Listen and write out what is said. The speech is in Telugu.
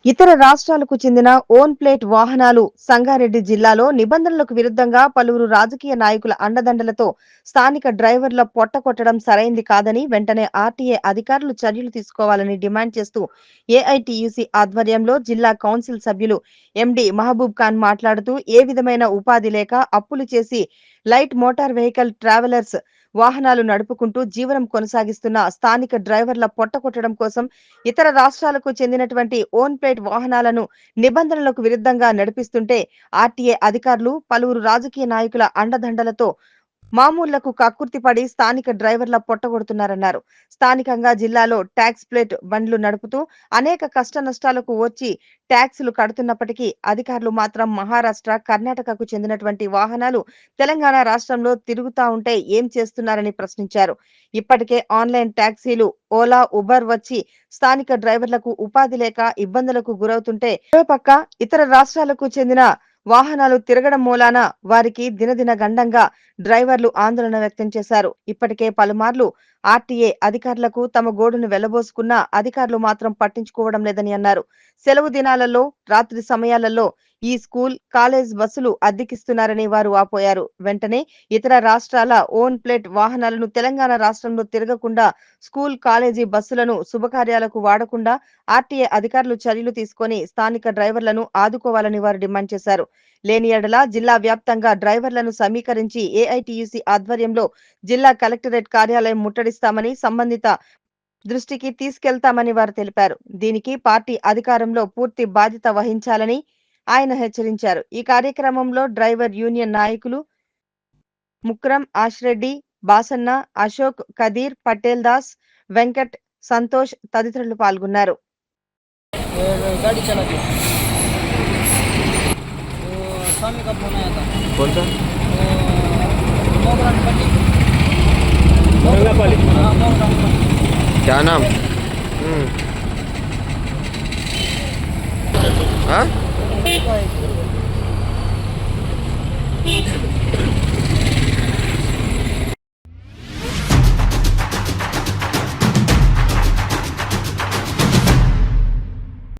ఇతర రాష్ట్రాలకు చెందిన ఓన్ ప్లేట్ వాహనాలు సంగారెడ్డి జిల్లాలో నిబంధనలకు విరుద్ధంగా పలువురు రాజకీయ నాయకుల అండదండలతో స్థానిక డ్రైవర్ల పొట్టకొట్టడం సరైంది కాదని వెంటనే ఆర్టీఏ అధికారులు చర్యలు తీసుకోవాలని డిమాండ్ చేస్తూ ఏఐటీయూసీ ఆధ్వర్యంలో జిల్లా కౌన్సిల్ సభ్యులు ఎండీ మహబూబ్ ఖాన్ మాట్లాడుతూ ఏ విధమైన ఉపాధి లేక అప్పులు చేసి లైట్ మోటార్ వెహికల్ ట్రావెలర్స్ వాహనాలు నడుపుకుంటూ జీవనం కొనసాగిస్తున్న స్థానిక డ్రైవర్ల పొట్టకొట్టడం కోసం ఇతర రాష్ట్రాలకు చెందినటువంటి ఓన్ ప్లేట్ వాహనాలను నిబంధనలకు విరుద్ధంగా నడిపిస్తుంటే ఆర్టీఏ అధికారులు పలువురు రాజకీయ నాయకుల అండదండలతో మామూళ్లకు కక్కుర్తిపడి స్థానిక డ్రైవర్ల పొట్టగొడుతున్నారన్నారు. స్థానికంగా జిల్లాలో ట్యాక్స్ ప్లేట్ బండ్లు నడుపుతూ అనేక కష్టనష్టాలకు వచ్చి ట్యాక్సులు కడుతున్నప్పటికీ అధికారులు మాత్రం మహారాష్ట్ర, కర్ణాటకకు చెందినటువంటి వాహనాలు తెలంగాణ రాష్ట్రంలో తిరుగుతా ఉంటే ఏం చేస్తున్నారని ప్రశ్నించారు. ఇప్పటికే ఆన్లైన్ టాక్సీలు ఓలా, ఉబర్ వచ్చి స్థానిక డ్రైవర్లకు ఉపాధి లేక ఇబ్బందులకు గురవుతుంటే మరోపక్క ఇతర రాష్ట్రాలకు చెందిన వాహనాలు తిరగడం మూలాన వారికి దినదిన గండంగా డ్రైవర్లు ఆందోళన వ్యక్తం చేశారు. ఇప్పటికే పలుమార్లు ఆర్టీఏ అధికారులకు తమ గోడును వెళ్లబోసుకున్నా అధికారులు మాత్రం పట్టించుకోవడం లేదని అన్నారు. సెలవు దినాలలో, రాత్రి సమయాలలో ఈ స్కూల్, కాలేజ్ బస్సులు అద్దెకిస్తున్నారని వారు వాపోయారు. వెంటనే ఇతర రాష్ట్రాల ఓన్ ప్లేట్ వాహనాలను తెలంగాణ రాష్ట్రంలో తిరగకుండా స్కూల్, కాలేజీ బస్సులను శుభకార్యాలకు వాడకుండా ఆర్టీఏ అధికారులు చర్యలు తీసుకొని స్థానిక డ్రైవర్లను ఆదుకోవాలని వారు డిమాండ్ చేశారు. లేని యెడల జిల్లా వ్యాప్తంగా డ్రైవర్లను సమీకరించి ఏఐటీయూసీ ఆధ్వర్యంలో జిల్లా కలెక్టరేట్ కార్యాలయం ముట్టడిస్తామని సంబంధిత దృష్టికి తీసుకెళ్తామని వారు తెలిపారు. దీనికి పార్టీ అధికారంలో పూర్తి బాధ్యత వహించాలని ఆయన హెచ్చరించారు. ఈ కార్యక్రమంలో డ్రైవర్ యూనియన్ నాయకులు ముక్రం ఆష్రెడ్డి, బాసన్న, అశోక్, కదీర్, పటేల్ దాస్, వెంకట్, సంతోష్ తదితరులు పాల్గొన్నారు. गाड़ी चला थी वो स्वामी का फोन आया था। कौन सा? मोगरान पट्टी औरंगाबाद। हाँ मोगरान पट्टी। क्या नाम? हाँ?